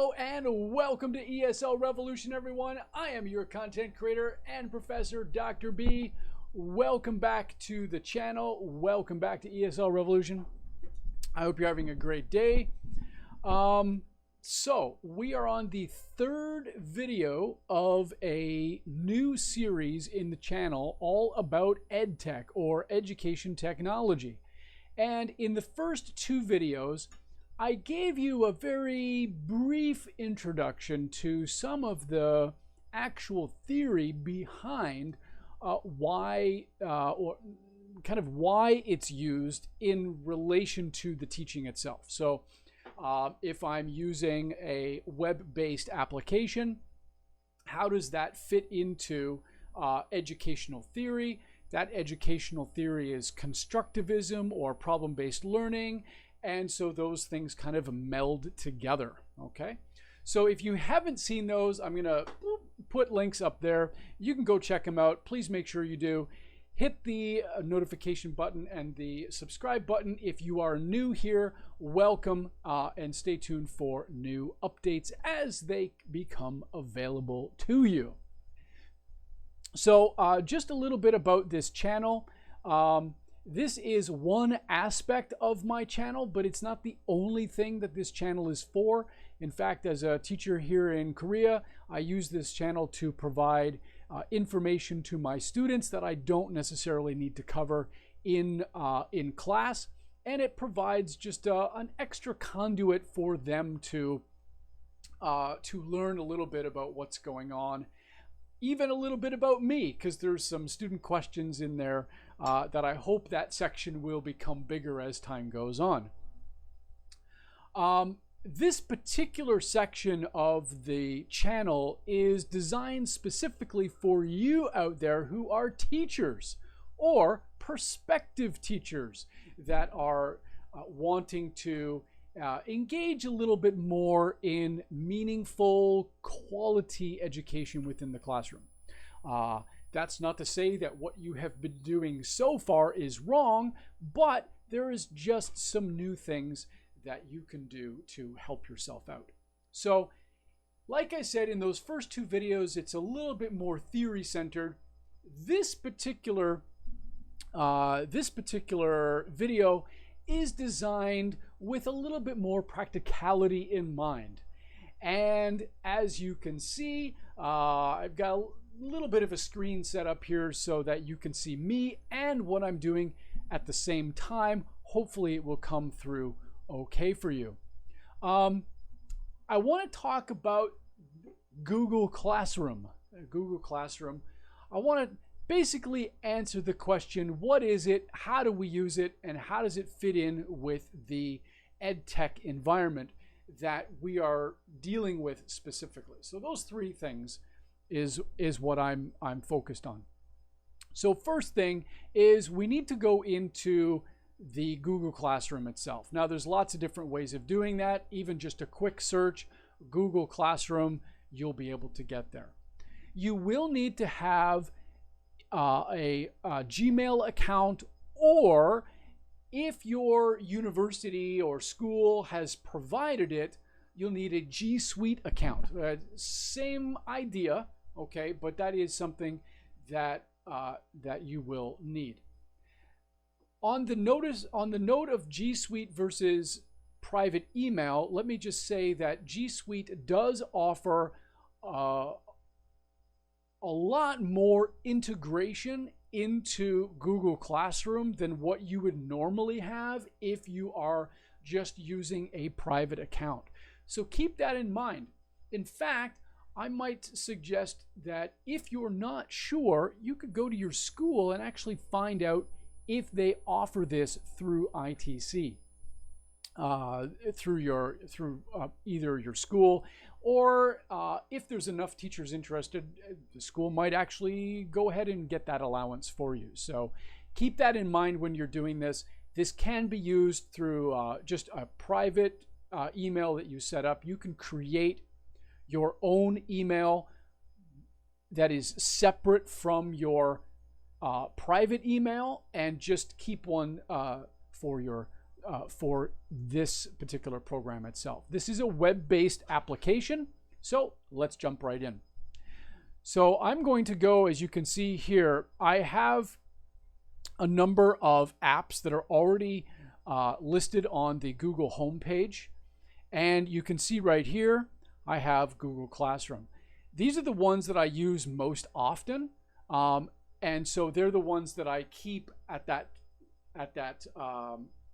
Hello and welcome to ESL Revolution, everyone. I am your content creator and professor, Dr. B. Welcome back to the channel. Welcome back to ESL Revolution. I hope you're having a great day. So we are on the third video of a new series in the channel all about EdTech or education technology. And in the first two videos, I gave you a very brief introduction to some of the actual theory behind why it's used in relation to the teaching itself. So if I'm using a web-based application, how does that fit into educational theory? That educational theory is constructivism or problem-based learning. And so those things kind of meld together, okay? So if you haven't seen those, I'm gonna put links up there. You can go check them out. Please make sure you do. Hit the notification button and the subscribe button. If you are new here, welcome, and stay tuned for new updates as they become available to you. So just a little bit about this channel. This is one aspect of my channel, but it's not the only thing that this channel is for. In fact, as a teacher here in Korea, I use this channel to provide information to my students that I don't necessarily need to cover in class, and it provides just an extra conduit for them to learn a little bit about what's going on, even a little bit about me, because there's some student questions in there that I hope that section will become bigger as time goes on. This particular section of the channel is designed specifically for you out there who are teachers or prospective teachers that are wanting to engage a little bit more in meaningful quality education within the classroom. That's not to say that what you have been doing so far is wrong, but there is just some new things that you can do to help yourself out. So, like I said, in those first two videos, it's a little bit more theory centered. This particular video is designed with a little bit more practicality in mind. And as you can see, I've got a little bit of a screen set up here so that you can see me and what I'm doing at the same time. Hopefully it will come through okay for you. I want to talk about Google Classroom. Google Classroom. I want to basically answer the question, what is it, how do we use it, and how does it fit in with the EdTech environment that we are dealing with specifically. So those three things is what I'm focused on. So first thing is we need to go into the Google Classroom itself. Now there's lots of different ways of doing that. Even just a quick search, Google Classroom, you'll be able to get there. You will need to have a Gmail account, or if your university or school has provided it, you'll need a G Suite account. Same idea, okay, but that is something that that you will need. On the note of G Suite versus private email, let me just say that G Suite does offer a lot more integration into Google Classroom than what you would normally have if you are just using a private account. So keep that in mind. In fact, I might suggest that if you're not sure, you could go to your school and actually find out if they offer this through ITC, through either your school, or if there's enough teachers interested, the school might actually go ahead and get that allowance for you. So keep that in mind when you're doing this. This can be used through just a private email that you set up. You can create your own email that is separate from your private email and just keep one for your for this particular program itself. This is a web-based application, so let's jump right in. So I'm going to go, as you can see here, I have a number of apps that are already listed on the Google homepage. And you can see right here, I have Google Classroom. These are the ones that I use most often. And so they're the ones that I keep at that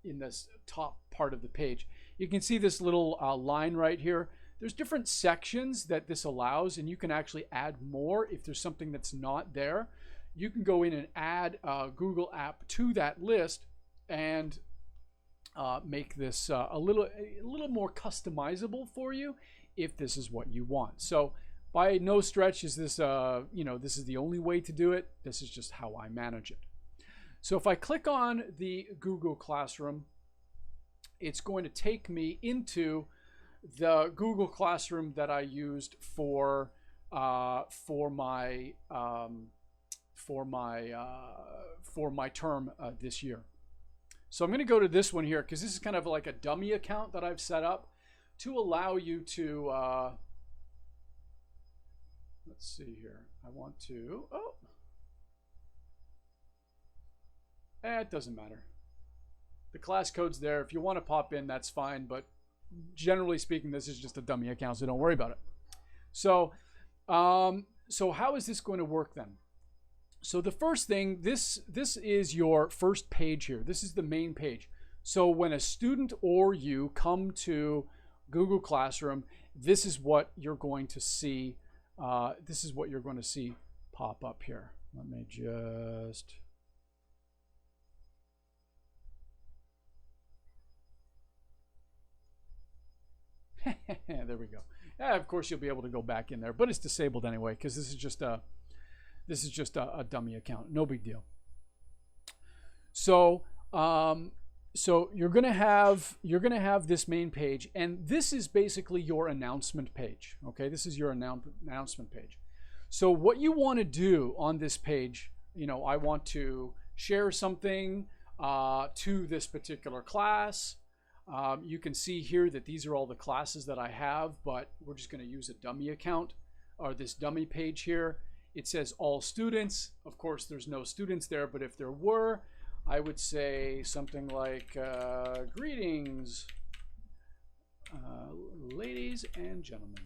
in this top part of the page. You can see this little line right here. There's different sections that this allows, and you can actually add more if there's something that's not there. You can go in and add a Google app to that list and make this a little more customizable for you if this is what you want. So by no stretch is this this is the only way to do it. This is just how I manage it. So if I click on the Google Classroom, it's going to take me into the Google Classroom that I used for my term this year. So I'm going to go to this one here because this is kind of like a dummy account that I've set up to allow you to let's see here. I want to it doesn't matter. The class code's there. If you want to pop in, that's fine, but generally speaking, this is just a dummy account, so don't worry about it. So so how is this going to work then? So the first thing, this is your first page here. This is the main page. So when a student or you come to Google Classroom, this is what you're going to see. This is what you're going to see pop up here. Let me just... there we go. Yeah, of course you'll be able to go back in there, but it's disabled anyway because this is just a dummy account. No big deal. So so you're gonna have this main page, and this is basically your announcement page. Okay, this is your announcement page. So what you want to do on this page, I want to share something to this particular class. You can see here that these are all the classes that I have, but we're just going to use a dummy account or this dummy page here. It says all students. Of course, there's no students there, but if there were, I would say something like greetings, ladies and gentlemen.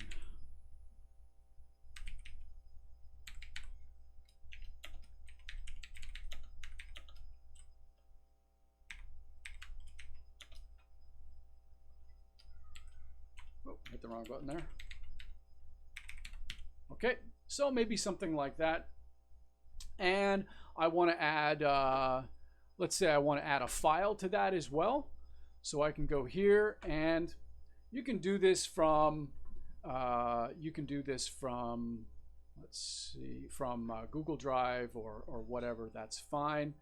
Hit the wrong button there. Okay, so maybe something like that. And I want to add, let's say I want to add a file to that as well. So I can go here, and you can do this from, let's see, from Google Drive or whatever. That's fine.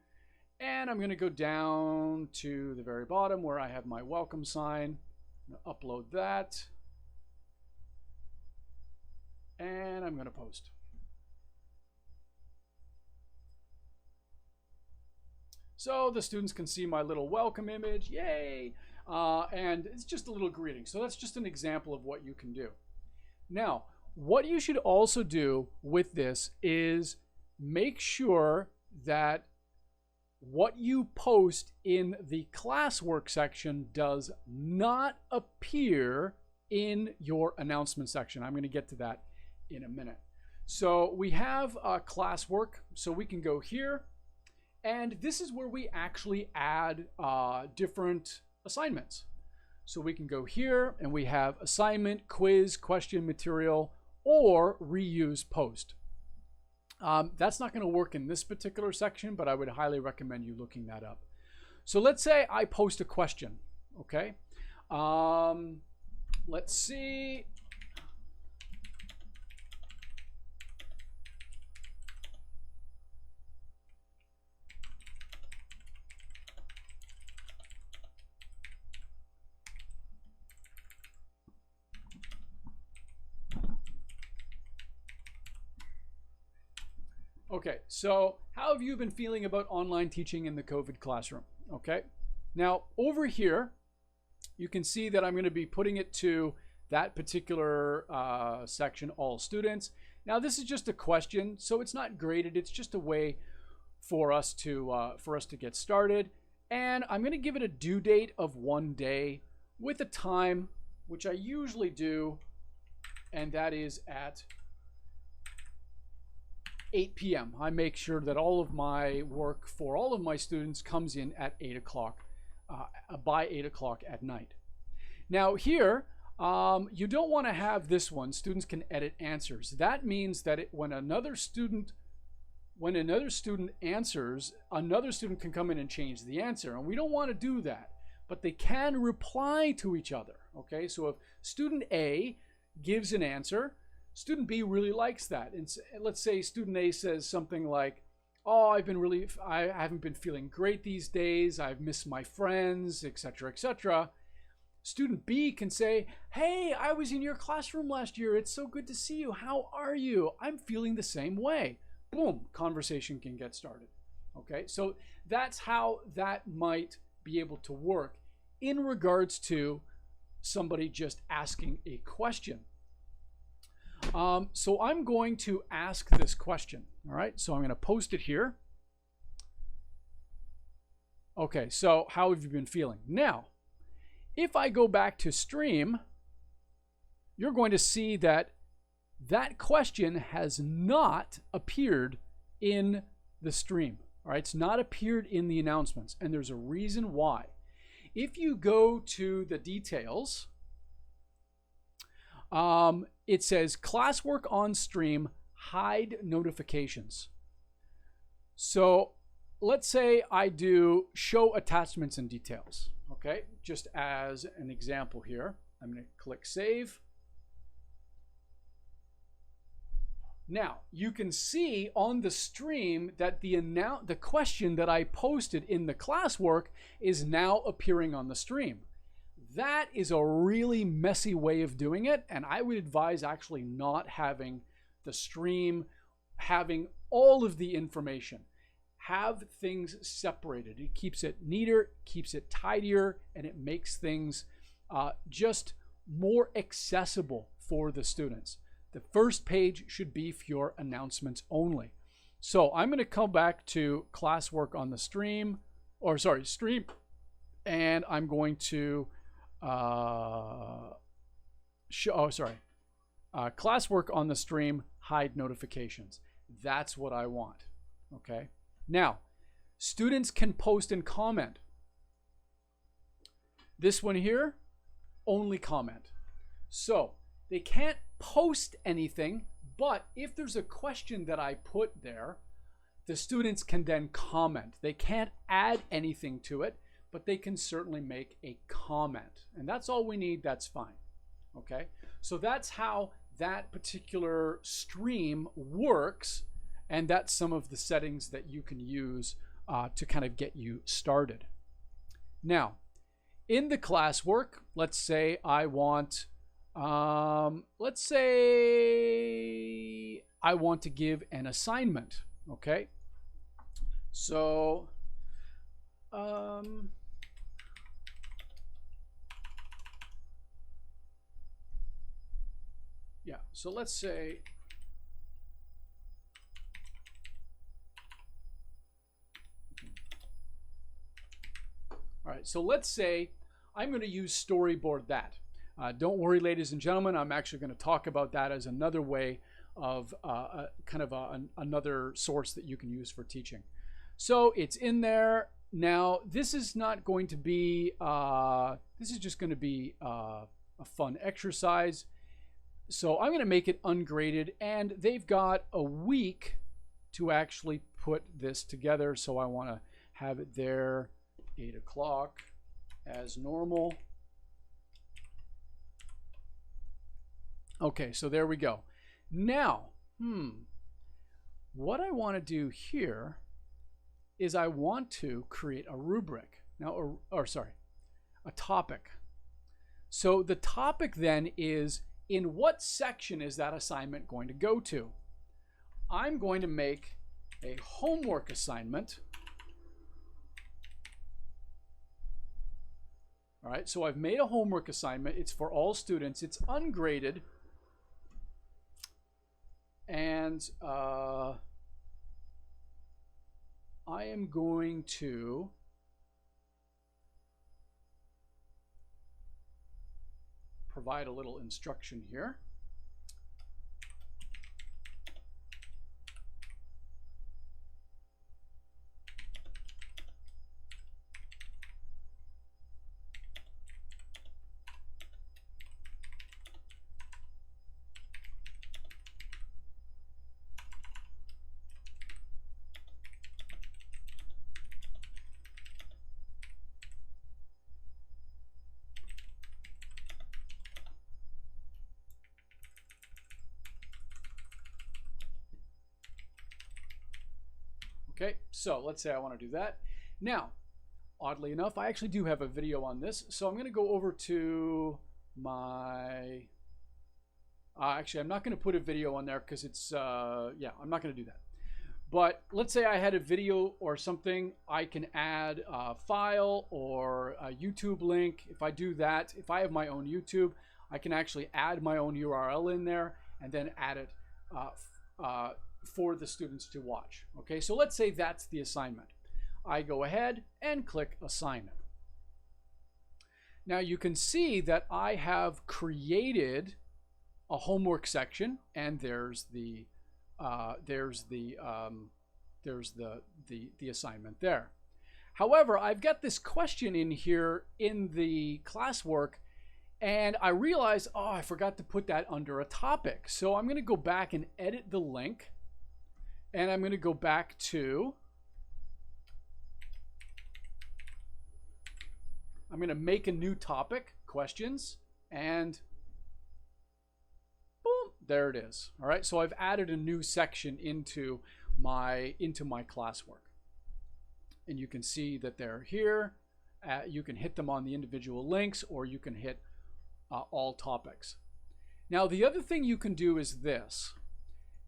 And I'm going to go down to the very bottom where I have my welcome sign. I'm going to upload that. And I'm going to post. So the students can see my little welcome image, yay! And it's just a little greeting. So that's just an example of what you can do. Now, what you should also do with this is make sure that what you post in the classwork section does not appear in your announcement section. I'm going to get to that in a minute. So we have classwork, so we can go here, and this is where we actually add different assignments. So we can go here and we have assignment, quiz, question, material, or reuse post. That's not going to work in this particular section, but I would highly recommend you looking that up. So let's say I post a question, okay? Let's see. Okay, so how have you been feeling about online teaching in the COVID classroom? Okay, Now over here, you can see that I'm going to be putting it to that particular section, all students. Now this is just a question, so it's not graded. It's just a way for us to get started. And I'm going to give it a due date of 1 day with a time, which I usually do, and that is at 8 p.m. I make sure that all of my work for all of my students comes in at 8 o'clock, by 8 o'clock at night. Now here, you don't want to have this one, students can edit answers. That means that when another student answers, another student can come in and change the answer, and we don't want to do that. But they can reply to each other, okay? So if student A gives an answer, student B really likes that. And let's say student A says something like, oh, I haven't been feeling great these days, I've missed my friends, etc., etc. Student B can say, hey, I was in your classroom last year, it's so good to see you, how are you? I'm feeling the same way. Boom, conversation can get started. Okay, so that's how that might be able to work in regards to somebody just asking a question. So I'm going to ask this question. All right, so I'm going to post it here. Okay, so how have you been feeling? Now, if I go back to stream, you're going to see that that question has not appeared in the stream. All right, it's not appeared in the announcements, and there's a reason why. If you go to the details, it says classwork on stream, hide notifications. So let's say I do show attachments and details. Okay, just as an example here, I'm going to click save. Now, you can see on the stream that the question that I posted in the classwork is now appearing on the stream. That is a really messy way of doing it, and I would advise actually not having the stream having all of the information. Have things separated. It keeps it neater, keeps it tidier, and it makes things just more accessible for the students. The first page should be for your announcements only. So I'm going to come back to classwork on the stream, stream, and I'm going to classwork on the stream, hide notifications. That's what I want. Okay. Now, students can post and comment. This one here, only comment. So they can't post anything, but if there's a question that I put there, the students can then comment. They can't add anything to it, but they can certainly make a comment. And that's all we need, that's fine. Okay, so that's how that particular stream works, and that's some of the settings that you can use to kind of get you started. Now, in the classwork, let's say I want to give an assignment. Okay, so yeah, so let's say all right, so let's say I'm going to use storyboard that. Don't worry, ladies and gentlemen, I'm actually going to talk about that as another way of another source that you can use for teaching. So it's in there. Now, this is not going to be, this is just going to be a fun exercise. So I'm going to make it ungraded, and they've got a week to actually put this together. So I want to have it there, 8 o'clock as normal. Okay, so there we go. Now, what I want to do here is I want to create a rubric. Now, a topic. So the topic then is, in what section is that assignment going to go to? I'm going to make a homework assignment. All right, so I've made a homework assignment. It's for all students. It's ungraded. And I am going to provide a little instruction here. Okay, so let's say I want to do that. Now, oddly enough, I actually do have a video on this. So I'm going to go over to my... actually, I'm not going to put a video on there because it's... yeah, I'm not going to do that. But let's say I had a video or something. I can add a file or a YouTube link. If I do that, if I have my own YouTube, I can actually add my own URL in there and then add it for the students to watch. Okay, so let's say that's the assignment. I go ahead and click assignment. Now you can see that I have created a homework section, and there's the assignment there. However, I've got this question in here in the classwork, and I realized, oh, I forgot to put that under a topic. So I'm going to go back and edit the link. And I'm going to go back to, I'm going to make a new topic, questions, and boom, there it is. All right, so I've added a new section into my classwork. And you can see that they're here. You can hit them on the individual links, or you can hit all topics. Now, the other thing you can do is this.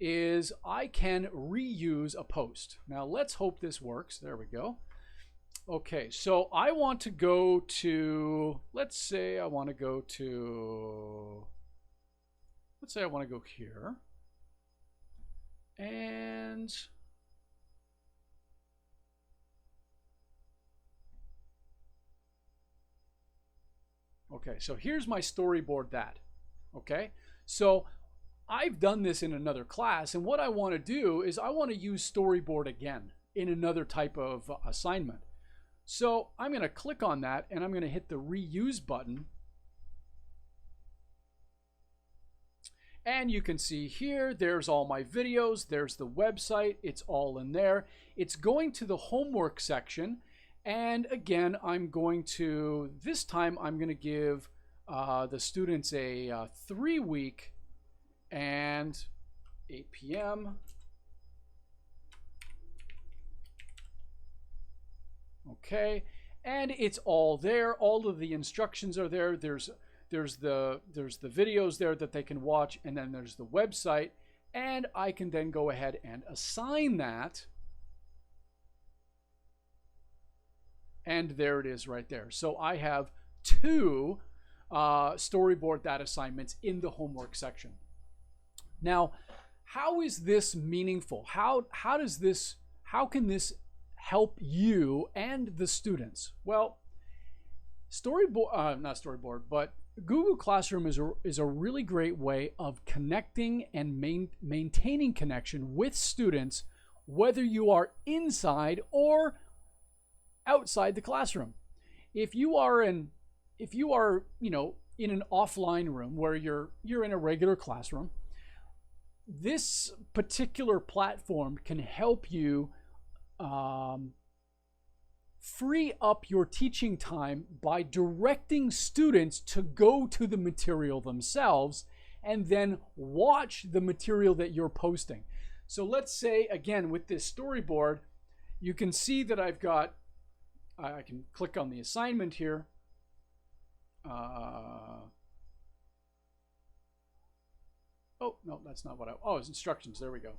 Is I can reuse a post. Now let's hope this works. There we go. Okay, so I want to go to, let's say I want to go here. And okay, so here's my storyboard that. Okay, so I've done this in another class, and what I want to do is I want to use storyboard again in another type of assignment. So I'm going to click on that, and I'm going to hit the reuse button. And you can see here, there's all my videos, there's the website, it's all in there. It's going to the homework section, and again, I'm going to, this time I'm going to give the students a 3-week and 8 p.m. Okay, and it's all there. All of the instructions are there. There's the videos there that they can watch, and then there's the website, and I can then go ahead and assign that. And there it is right there. So I have 2 storyboard that assignments in the homework section. Now, how is this meaningful? How can this help you and the students? Well, not storyboard, but Google Classroom is a really great way of connecting and maintaining connection with students, whether you are inside or outside the classroom. If you are in an offline room where you're in a regular classroom, this particular platform can help you free up your teaching time by directing students to go to the material themselves and then watch the material that you're posting. So let's say, again, with this storyboard, you can see that I've got, I can click on the assignment here. Oh, no, that's not what it's instructions. There we go.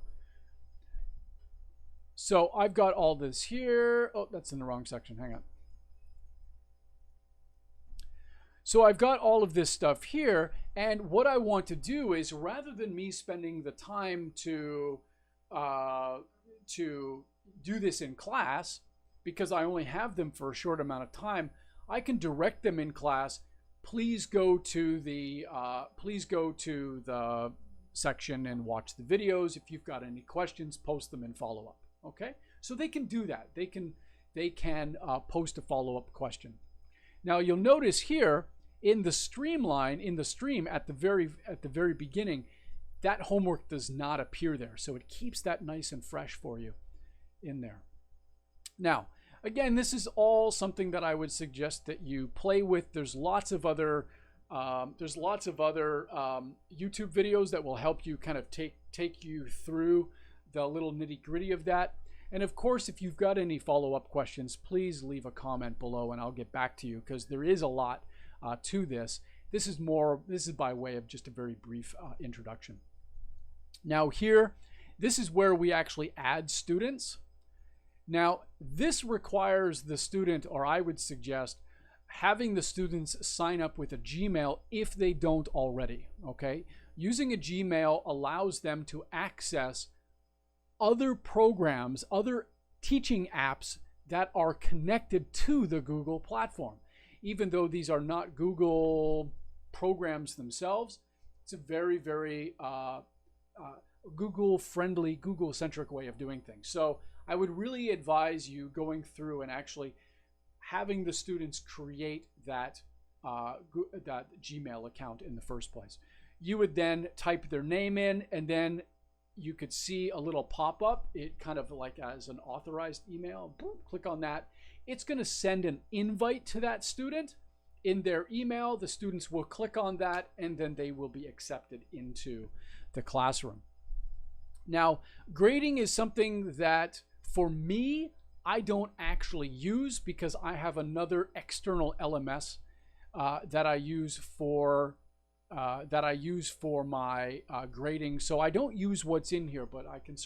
So I've got all this here. Oh, that's in the wrong section. Hang on. So I've got all of this stuff here, and what I want to do is, rather than me spending the time to do this in class, because I only have them for a short amount of time, I can direct them in class. Please go to the section and watch the videos. If you've got any questions, post them in follow-up. Okay, so they can do that. They can post a follow-up question. Now you'll notice here in the stream at the very beginning, that homework does not appear there. So it keeps that nice and fresh for you in there. Now, again, this is all something that I would suggest that you play with. There's lots of other YouTube videos that will help you kind of take you through the little nitty-gritty of that. And of course, if you've got any follow-up questions, please leave a comment below and I'll get back to you, because there is a lot to this. This is by way of just a very brief introduction. Now here, this is where we actually add students. Now, this requires the student, or I would suggest having the students sign up with a Gmail if they don't already, okay? Using a Gmail allows them to access other programs, other teaching apps that are connected to the Google platform. Even though these are not Google programs themselves, it's a very, very Google-friendly, Google-centric way of doing things. So I would really advise you going through and actually having the students create that Gmail account in the first place. You would then type their name in, and then you could see a little pop-up. It kind of like as an authorized email. Boom, click on that. It's going to send an invite to that student in their email. The students will click on that, and then they will be accepted into the classroom. Now, grading is something that for me, I don't actually use, because I have another external LMS that I use for my grading. So I don't use what's in here, but I can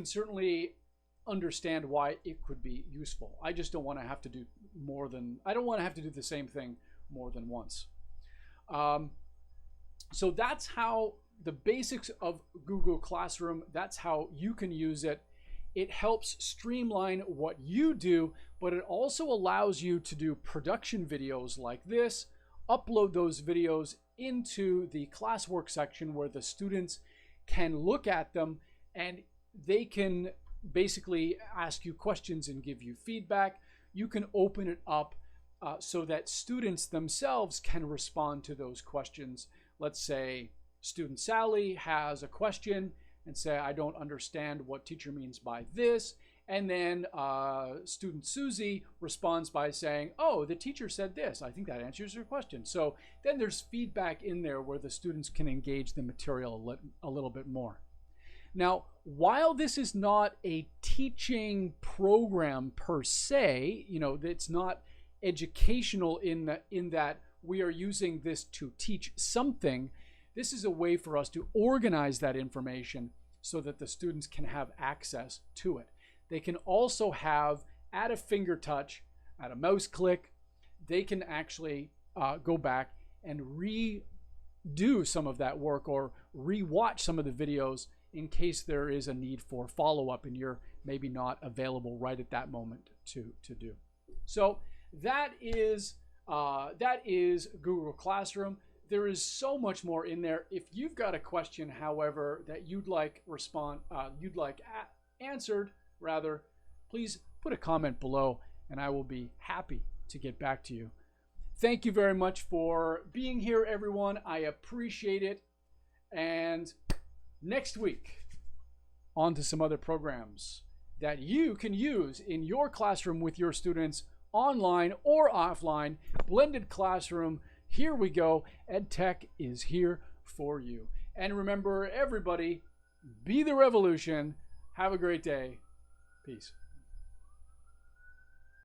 certainly understand why it could be useful. I just don't want to have to do I don't want to have to do the same thing more than once. So that's how the basics of Google Classroom, that's how you can use it. It helps streamline what you do, but it also allows you to do production videos like this, upload those videos into the classwork section where the students can look at them, and they can basically ask you questions and give you feedback. You can open it up so that students themselves can respond to those questions. Let's say student Sally has a question and say, I don't understand what teacher means by this. And then student Susie responds by saying, oh, the teacher said this. I think that answers your question. So then there's feedback in there where the students can engage the material a little bit more. Now, while this is not a teaching program per se, it's not educational in that we are using this to teach something. This is a way for us to organize that information so that the students can have access to it. They can also have, at a finger touch, at a mouse click, they can actually go back and redo some of that work or re-watch some of the videos in case there is a need for follow-up and you're maybe not available right at that moment to do. So that is Google Classroom. There is so much more in there. If you've got a question, however, that you'd like answered, please put a comment below and I will be happy to get back to you. Thank you very much for being here, everyone. I appreciate it. And next week, on to some other programs that you can use in your classroom with your students, online or offline, blended classroom. Here we go. EdTech is here for you. And remember, everybody, be the revolution. Have a great day. Peace.